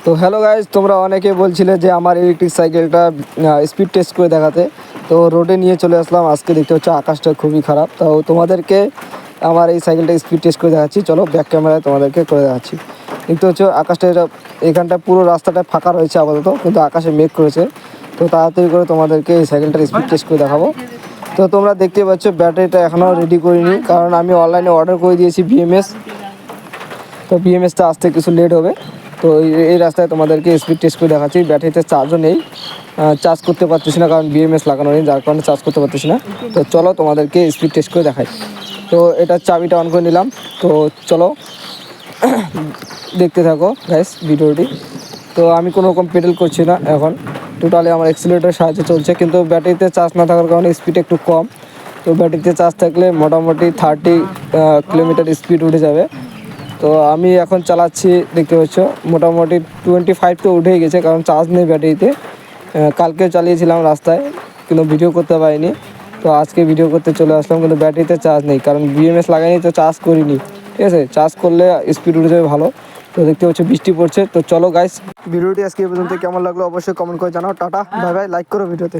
তো hello guys, তোমরা অনেকে বলছিলে যে আমার ইলেকট্রিক সাইকেলটা স্পিড টেস্ট করে দেখাতে। তো রোডে নিয়ে চলে আসলাম। আজকে দেখতে হচ্ছে আকাশটা খুবই খারাপ, তো তোমাদেরকে আমার এই সাইকেলটা স্পিড টেস্ট করে দেখাচ্ছি। চলো ব্যাক ক্যামেরায় তোমাদেরকে করে দেখাচ্ছি। দেখতে হচ্ছে আকাশটা, এখানটা পুরো রাস্তাটা ফাঁকা রয়েছে আপাতত, কিন্তু আকাশে মেঘ করেছে। তো তাড়াতাড়ি করে তোমাদেরকে এই সাইকেলটার স্পিড টেস্ট করে দেখাবো। তো তোমরা দেখতে পাচ্ছ ব্যাটারিটা এখনও রেডি করিনি, কারণ আমি অনলাইনে অর্ডার করে দিয়েছি বিএমএস। তো বিএমএসটা আসতে কিছু লেট হবে। তো এই রাস্তায় তোমাদেরকে স্পিড টেস্ট করে দেখাচ্ছি। ব্যাটারিতে চার্জও নেই, চার্জ করতে পারতেছি না, কারণ বিএমএস লাগানো নেই, যার কারণে চার্জ করতে পারতেছি না। তো চলো তোমাদেরকে স্পিড টেস্ট করে দেখাই। তো এটা চাবিটা অন করে নিলাম। তো চলো দেখতে থাকো গাইস ভিডিওটি। তো আমি কোনো রকম পেডেল করছি না এখন, টোটালি আমার অ্যাক্সিলারেটরের সাহায্যে চলছে, কিন্তু ব্যাটারিতে চার্জ না থাকার কারণে স্পিড একটু কম। তো ব্যাটারিতে চার্জ থাকলে মোটামুটি 30 কিলোমিটার স্পিড উঠে যাবে। তো আমি এখন চালাচ্ছি, দেখতে পাচ্ছ মোটামুটি 25 তো উঠেই গেছে, কারণ চার্জ নেই ব্যাটারিতে। কালকেও চালিয়েছিলাম রাস্তায়, কিন্তু ভিডিও করতে পারিনি। তো আজকে ভিডিও করতে চলে আসলাম, কিন্তু ব্যাটারিতে চার্জ নেই, কারণ বিএমএস লাগাইনি, তো চার্জ করিনি। ঠিক আছে, চার্জ করলে স্পিড উঠে যাবে ভালো। তো দেখতে পাচ্ছ বৃষ্টি পড়ছে। তো চলো গাইস, ভিডিওটি আজকে এই পর্যন্ত কেমন লাগলো অবশ্যই কমেন্ট করে জানাও। টাটা, বাই বাই, লাইক করো ভিডিওতে।